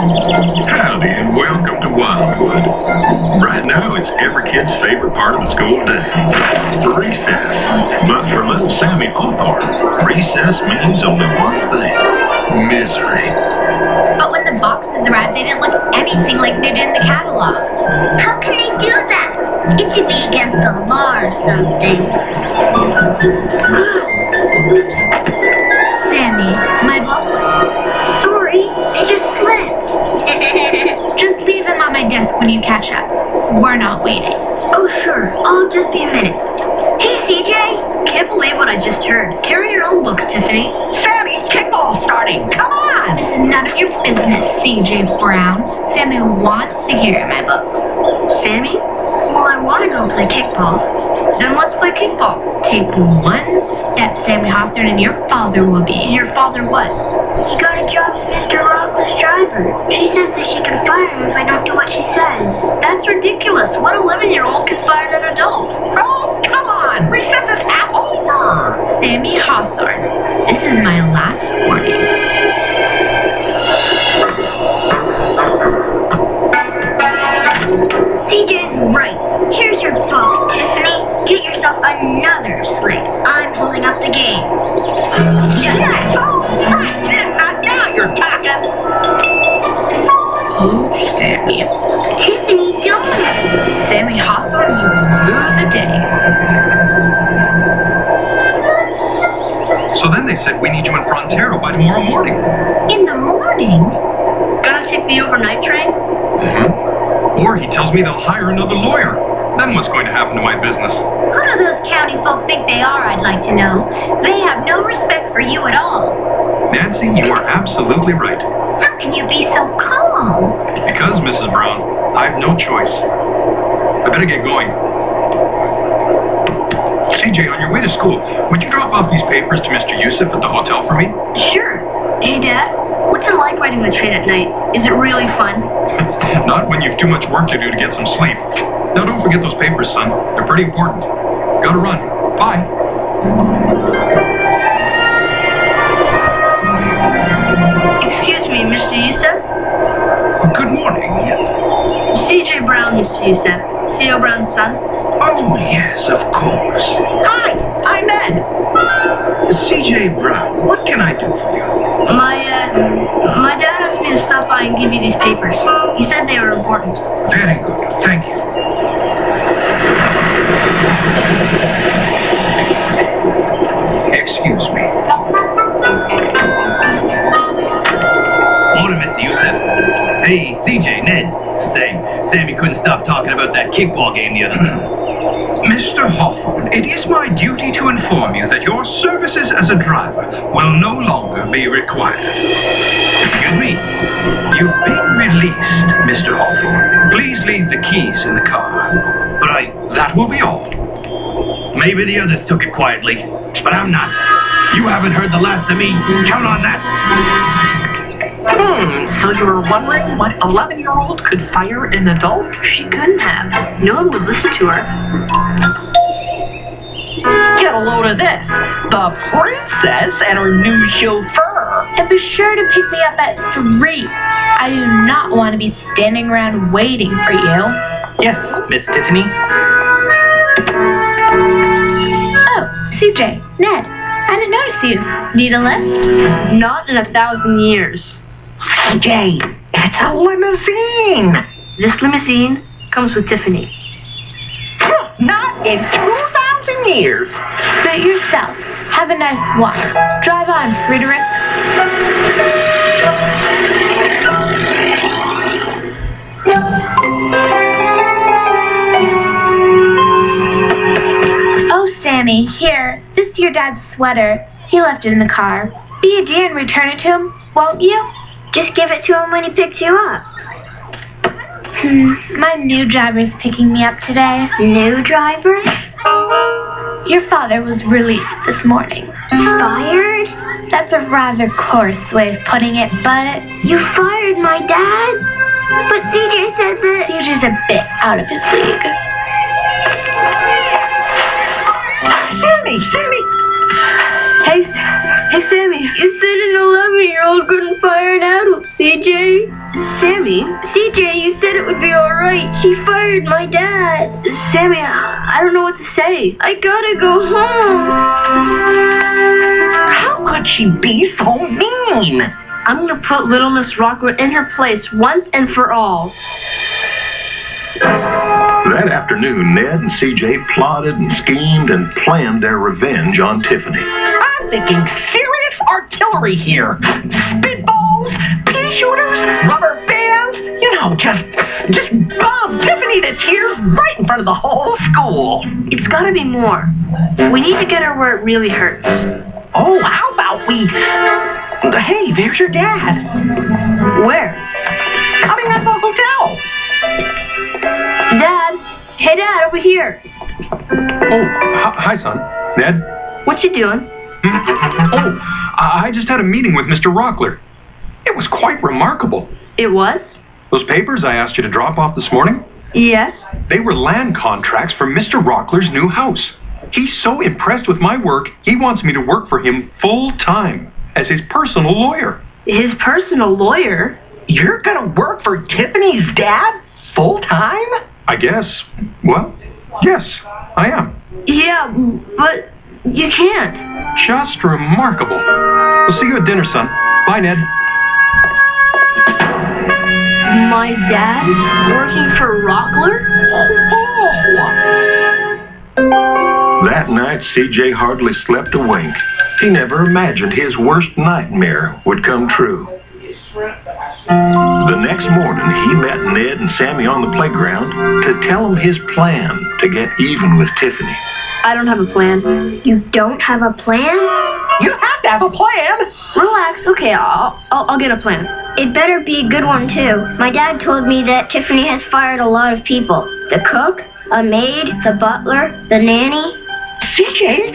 Howdy and welcome to Wildwood. Right now it's every kid's favorite part of the school day. Recess. But for little Sammy Hawthorne, recess means only one thing. Misery. But when the boxes arrived, they didn't look anything like they did in the catalog. How can they do that? It should be against the law or something. Sammy, my book? Sorry, it just slipped. Just leave them on my desk when you catch up. We're not waiting. Oh, sure. I'll just be a minute. Hey, CJ. Can't believe what I just heard. Carry your own books, Tiffany. Sammy, kickball starting. Come on. This is none of your business, CJ Brown. Sammy wants to hear my book. Sammy? Well, I want to go play kickball. Then let's play kickball. Take one step, Sammy Hawthorne, and your father will be. Your father what? He got a job as Mr. Rockless driver. She says that she can fire him if I don't do what she says. That's ridiculous. What 11-year-old can fire an adult? Oh, come on. Recess is half over. Sammy Hawthorne, this is my last warning. CJ's right. Here's your book, Tiffany. Get yourself another slate. I'm pulling up the game. Yes. Oh, right. Now you're talking. Oh, Sammy. Tiffany, don't. Sammy Hawthorne, you blew the day. So then they said we need you in Frontero by tomorrow morning. In the morning? Gonna take the overnight train? Or he tells me they'll hire another lawyer. Then what's going to happen to my business? Who do those county folk think they are, I'd like to know? They have no respect for you at all. Nancy, you are absolutely right. How can you be so calm? Because, Mrs. Brown, I have no choice. I better get going. CJ, on your way to school, would you drop off these papers to Mr. Yusuf at the hotel for me? Sure. Hey, Dad, what's it like riding the train at night? Is it really fun? Not when you've too much work to do to get some sleep. Now, don't forget those papers, son. They're pretty important. Gotta run. Bye. Excuse me, Mr. Yusuf? Good morning. C.J. Brown, Mr. Yusuf. Theo Brown's son? Oh, yes, of course. Hi, I'm Ed. C.J. Brown, what can I do for you? My dad asked me to stop by and give you these papers. He said they were important. Very good, thank you. Excuse me. Morning, Mr. Yusuf. Hey, CJ, Ned. Sammy couldn't stop talking about that kickball game the other night. Mr. Hawthorne, it is my duty to inform you that your services as a driver will no longer be required. Excuse me. You've been released, Mr. Hawthorne. Please leave the keys in the car. But That will be all. maybe the others took it quietly, but I'm not. You haven't heard the last of me. Count on that. So you were wondering what 11-year-old could fire an adult? She couldn't have. No one would listen to her. Get a load of this. The princess and her new chauffeur. And be sure to pick me up at 3. I do not want to be standing around waiting for you. Yes, Miss Tiffany. Oh, CJ, Ned, I didn't notice you. Need a lift? Not in 1,000 years. CJ, it's a limousine. This limousine comes with Tiffany. Not in 2,000 years. Suit yourself. Have a nice walk. Drive on, Frederick. Oh, Sammy, here. This is your dad's sweater. He left it in the car. Be a dear and return it to him, won't you? Just give it to him when he picks you up. My new driver's picking me up today. New driver? Your father was released this morning. Fired? That's a rather coarse way of putting it, but You fired my dad? But CJ said that... CJ's a bit out of his league. Sammy. Hey, Sammy, you said an 11-year-old couldn't fire an adult, CJ. Sammy? CJ, you said it would be alright. She fired my dad. Sammy, I don't know what to say. I gotta go home. How could she be so mean? I'm gonna put little Miss Rockler in her place once and for all. That afternoon, Ned and CJ plotted and schemed and planned their revenge on Tiffany. I'm thinking serious artillery here. Spitballs, pea shooters, rubber bands. You know, just bomb Tiffany to tears right in front of the whole school. It's gotta be more. We need to get her where it really hurts. Oh, how about we... Hey, there's your dad. Where? Coming out of the hotel. Dad! Hey, Dad, over here. Oh, hi, son. Ned? What you doing? Oh, I just had a meeting with Mr. Rockler. It was quite remarkable. It was? Those papers I asked you to drop off this morning? Yes. They were land contracts for Mr. Rockler's new house. He's so impressed with my work, he wants me to work for him full-time as his personal lawyer. His personal lawyer? You're gonna work for Tiffany's dad full-time? I guess. Well, yes, I am. Yeah, but you can't. Just remarkable. We'll see you at dinner, son. Bye, Ned. My dad working for Rockler? That night, CJ hardly slept a wink. He never imagined his worst nightmare would come true. The next morning, he met Ned and Sammy on the playground to tell them his plan to get even with Tiffany. I don't have a plan. You don't have a plan? You have to have a plan. Relax. Okay, I'll get a plan. It better be a good one, too. My dad told me that Tiffany has fired a lot of people. The cook, a maid, the butler, the nanny. CJ,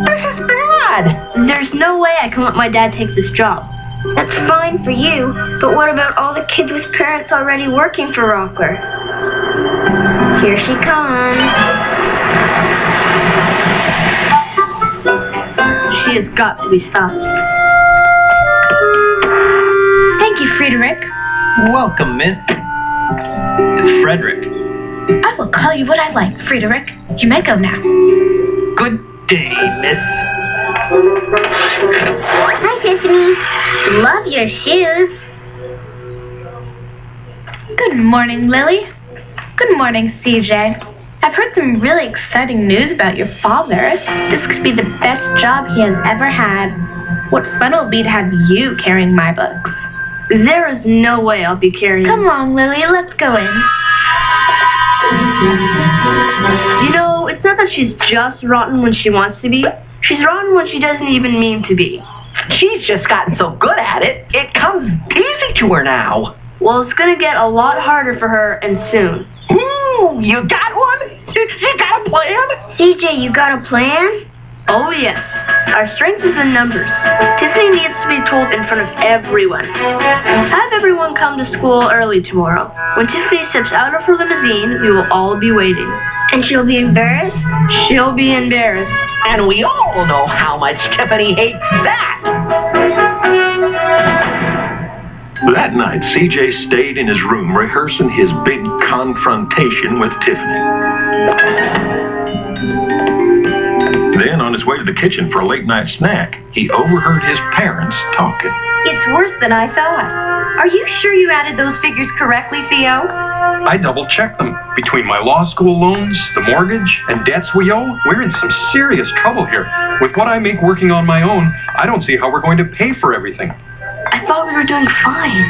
this is bad. There's no way I can let my dad take this job. That's fine for you, but what about all the kids with parents already working for Rockler? Here she comes. She has got to be stopped. Thank you, Friedrich. Welcome, miss. It's Frederick. I will call you what I like, Friedrich. You may go now. Good day, miss. Hi, Tiffany. Love your shoes. Good morning, Lily. Good morning, CJ. I've heard some really exciting news about your father. This could be the best job he has ever had. What fun it will be to have you carrying my books. There is no way I'll be carrying... Come along, Lily. Let's go in. You know, it's not that she's just rotten when she wants to be. She's rotten when she doesn't even mean to be. She's just gotten so good at it, it comes easy to her now. Well, it's gonna get a lot harder for her, and soon. Ooh, you got one? You got a plan? CJ, you got a plan? Oh, yes. Our strength is in numbers. Tiffany needs to be told in front of everyone. Have everyone come to school early tomorrow. When Tiffany steps out of her limousine, we will all be waiting. And she'll be embarrassed? She'll be embarrassed. And we all know how much Tiffany hates that. That night, CJ stayed in his room rehearsing his big confrontation with Tiffany. Then, on his way to the kitchen for a late-night snack, he overheard his parents talking. It's worse than I thought. Are you sure you added those figures correctly, Theo? I double-checked them. Between my law school loans, the mortgage, and debts we owe, we're in some serious trouble here. With what I make working on my own, I don't see how we're going to pay for everything. I thought we were doing fine.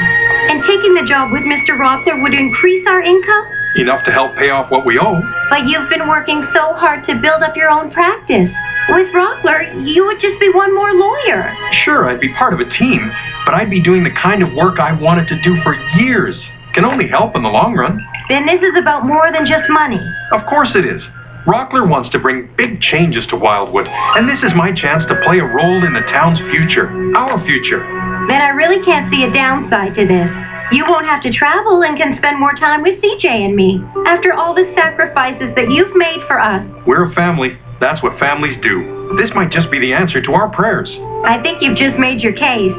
And taking the job with Mr. Rockler would increase our income? Enough to help pay off what we owe. But you've been working so hard to build up your own practice. With Rockler, you would just be one more lawyer. Sure, I'd be part of a team, but I'd be doing the kind of work I wanted to do for years. Can only help in the long run. Then this is about more than just money. Of course it is. Rockler wants to bring big changes to Wildwood, and this is my chance to play a role in the town's future, our future. Then I really can't see a downside to this. You won't have to travel and can spend more time with CJ and me, after all the sacrifices that you've made for us. We're a family. That's what families do. This might just be the answer to our prayers. I think you've just made your case.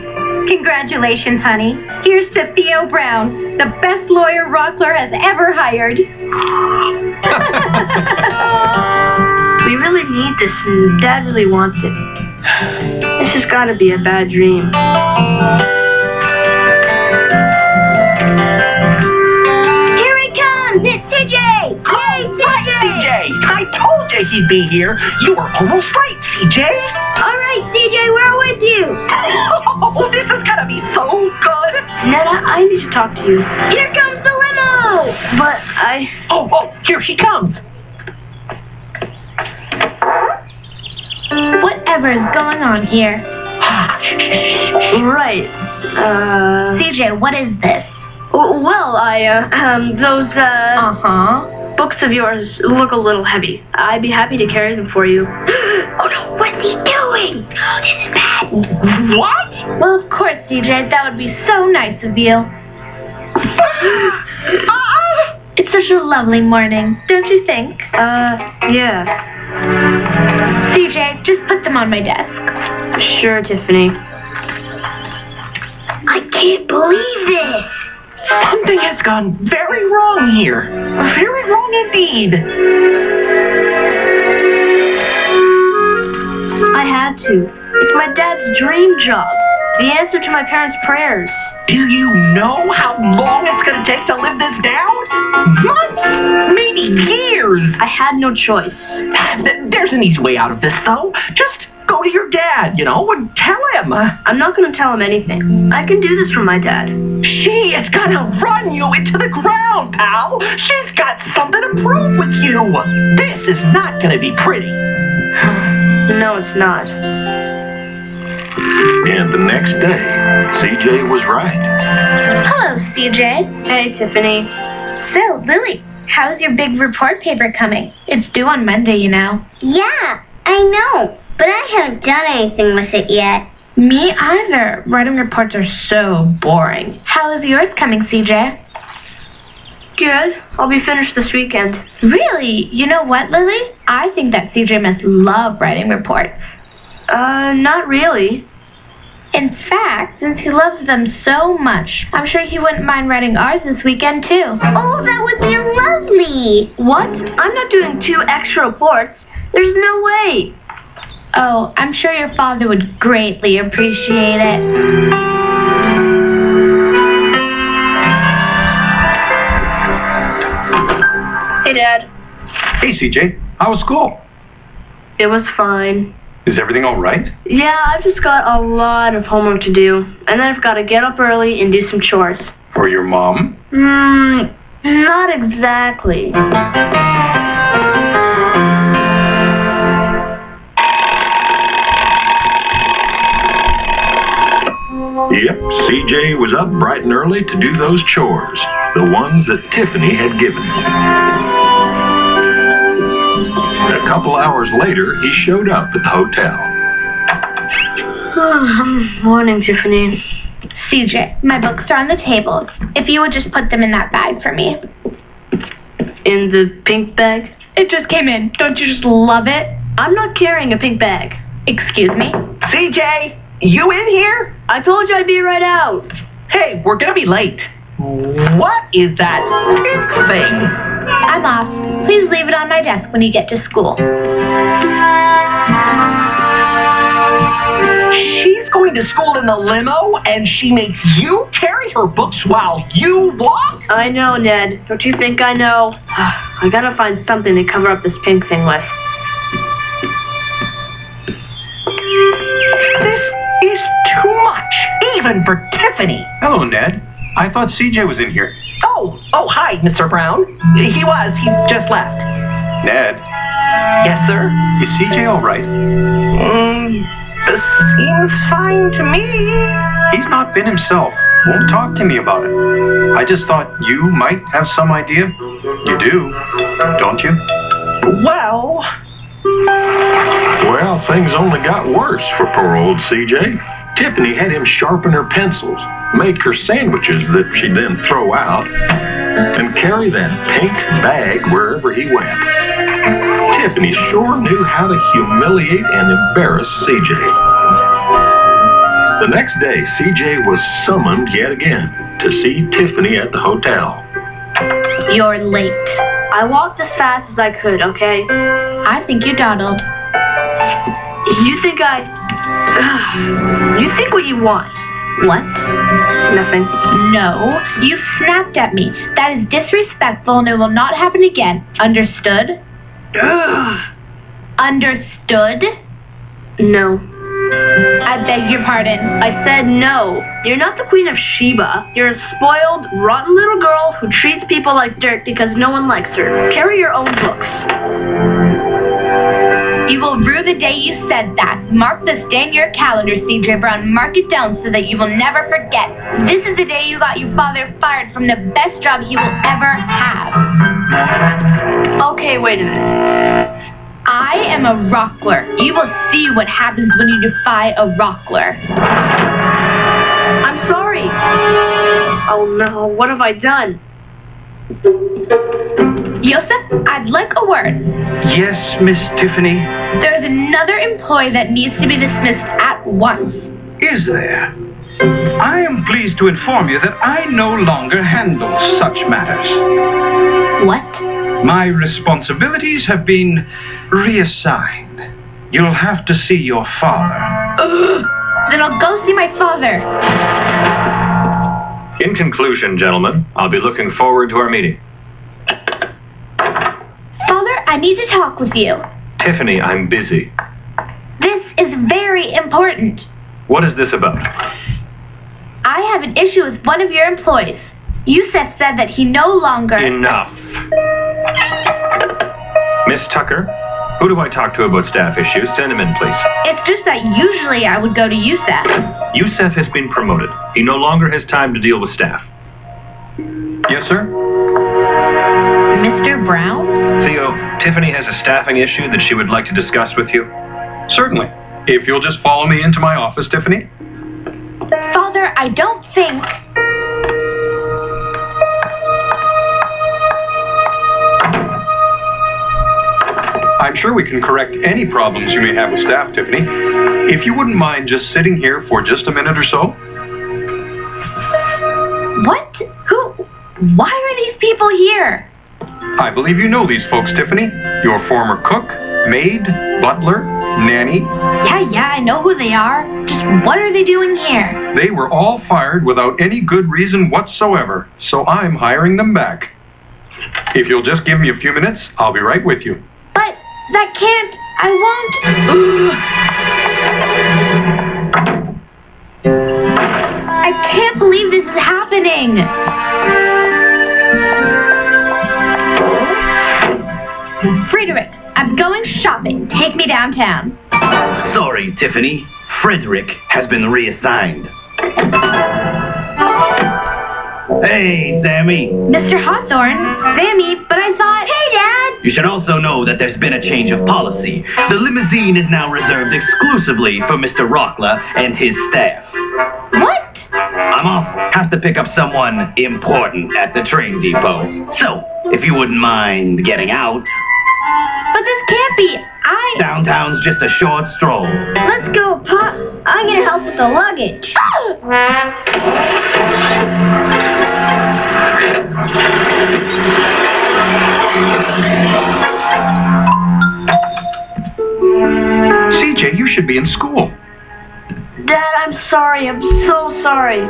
Congratulations, honey. Here's to Theo Brown, the best lawyer Rockler has ever hired. We really need this, and Dad really wants it. This has got to be a bad dream. Here he comes! It's CJ! Yay, CJ! CJ! I told you he'd be here. You were almost right, CJ. All right, CJ, we're with you. Oh, this is gonna be so good. Netta, I need to talk to you. Here comes the limo! But Oh, here she comes. Whatever is going on here? Right. CJ, what is this? Well, those, Uh-huh. books of yours look a little heavy. I'd be happy to carry them for you. Oh, no, what's he doing? Oh, this is bad. What? Well, of course, CJ. That would be so nice of you. It's such a lovely morning, don't you think? Yeah. CJ, just put them on my desk. Sure, Tiffany. I can't believe this. Something has gone very wrong here. Very wrong indeed. I had to. It's my dad's dream job. The answer to my parents' prayers. Do you know how long it's going to take to live this down? Months? Maybe years. I had no choice. There's an easy way out of this, though. Just go to your dad, and tell him. I'm not going to tell him anything. I can do this for my dad. She is going to run you into the ground, pal. She's got something to prove with you. This is not going to be pretty. No, it's not. And the next day, CJ was right. Hello, CJ. Hey, Tiffany. So, Lily, how's your big report paper coming? It's due on Monday, Yeah, I know, but I haven't done anything with it yet. Me either. Writing reports are so boring. How is yours coming, CJ? Good. I'll be finished this weekend. Really? You know what, Lily? I think that CJ must love writing reports. Not really. In fact, since he loves them so much, I'm sure he wouldn't mind writing ours this weekend, too. Oh, that would be lovely. What? I'm not doing 2 extra reports. There's no way. Oh, I'm sure your father would greatly appreciate it. Hey, Dad. Hey, CJ. How was school? It was fine. Is everything all right? Yeah, I've just got a lot of homework to do. And then I've got to get up early and do some chores. For your mom? Not exactly. Yep, CJ was up bright and early to do those chores, the ones that Tiffany had given him. A couple hours later, he showed up at the hotel. Morning, Tiffany. CJ, my books are on the table. If you would just put them in that bag for me. In the pink bag? It just came in. Don't you just love it? I'm not carrying a pink bag. Excuse me? CJ, you in here? I told you I'd be right out. Hey, we're going to be late. What is that pink thing? I'm off. Please leave it on my desk when you get to school. She's going to school in the limo, and she makes you carry her books while you walk? I know, Ned. Don't you think I know? I gotta find something to cover up this pink thing with. This is too much, even for Tiffany. Hello, Ned. I thought CJ was in here. Oh, hi, Mr. Brown. He was. He just left. Ned, Yes, sir? is CJ all right? This seems fine to me. He's not been himself. Won't talk to me about it. I just thought you might have some idea. You do, don't you? Well, Things only got worse for poor old CJ. Tiffany had him sharpen her pencils, make her sandwiches that she'd then throw out, and carry that pink bag wherever he went. Tiffany sure knew how to humiliate and embarrass CJ. The next day, CJ was summoned yet again to see Tiffany at the hotel. You're late. I walked as fast as I could, okay? I think you dawdled. You think you think what you want. What? Nothing. No, you snapped at me. That is disrespectful and it will not happen again. Understood? Understood? No. I beg your pardon. I said no. You're not the Queen of Sheba. You're a spoiled, rotten little girl who treats people like dirt because no one likes her. Carry your own books. You will rue the day you said that. Mark this day in your calendar, CJ Brown. Mark it down so that you will never forget. This is the day you got your father fired from the best job he will ever have. Okay, wait a minute. I am a rockler. You will see what happens when you defy a rockler. I'm sorry. Oh no, what have I done? Joseph, I'd like a word. Yes, Miss Tiffany? There's another employee that needs to be dismissed at once. Is there? I am pleased to inform you that I no longer handle such matters. What? My responsibilities have been reassigned. You'll have to see your father. Then I'll go see my father. In conclusion, gentlemen, I'll be looking forward to our meeting. Father, I need to talk with you. Tiffany, I'm busy. This is very important. What is this about? I have an issue with one of your employees. Yusef said that he no longer... Enough. Miss Tucker, who do I talk to about staff issues? Send him in, please. It's just that usually I would go to Yusef. Yusef has been promoted. He no longer has time to deal with staff. Yes, sir? Mr. Brown? Theo, Tiffany has a staffing issue that she would like to discuss with you. Certainly. If you'll just follow me into my office, Tiffany. Father, I don't think... I'm sure we can correct any problems you may have with staff, Tiffany. If you wouldn't mind just sitting here for just a minute or so. What? Who? Why are these people here? I believe you know these folks, Tiffany. Your former cook, maid, butler, nanny. Yeah, I know who they are. Just what are they doing here? They were all fired without any good reason whatsoever, so I'm hiring them back. If you'll just give me a few minutes, I'll be right with you. But that can't... I won't... I can't believe this is happening. Frederick, I'm going shopping. Take me downtown. Sorry, Tiffany. Frederick has been reassigned. Hey, Sammy. Mr. Hawthorne, Sammy, but I thought... Hey, Dad! You should also know that there's been a change of policy. The limousine is now reserved exclusively for Mr. Rockler and his staff. What? I'm off. Have to pick up someone important at the train depot. So, if you wouldn't mind getting out. But this can't be. Downtown's just a short stroll. Let's go, Pop. I'm gonna help with the luggage. CJ, you should be in school. Dad, I'm sorry. I'm so sorry.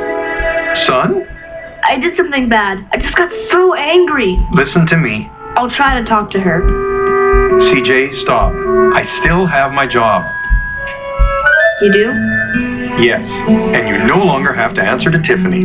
Son? I did something bad. I just got so angry. Listen to me. I'll try to talk to her. CJ, stop. I still have my job. You do? Yes, and you no longer have to answer to Tiffany.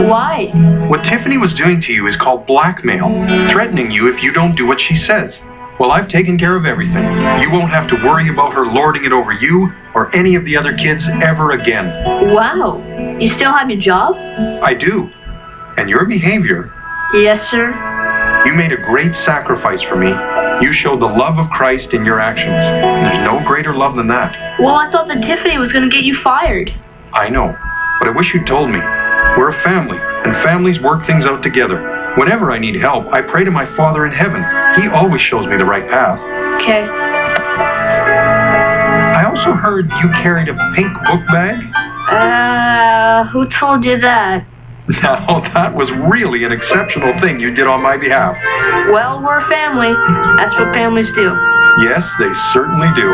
Why? What Tiffany was doing to you is called blackmail, threatening you if you don't do what she says. Well, I've taken care of everything. You won't have to worry about her lording it over you or any of the other kids ever again. Wow. You still have your job? I do. And your behavior... Yes, sir. You made a great sacrifice for me. You showed the love of Christ in your actions. There's no greater love than that. Well, I thought that Tiffany was going to get you fired. I know, but I wish you'd told me. We're a family, and families work things out together. Whenever I need help, I pray to my Father in heaven. He always shows me the right path. Okay. I also heard you carried a pink book bag. Who told you that? Now, that was really an exceptional thing you did on my behalf. Well, we're family. That's what families do. Yes, they certainly do.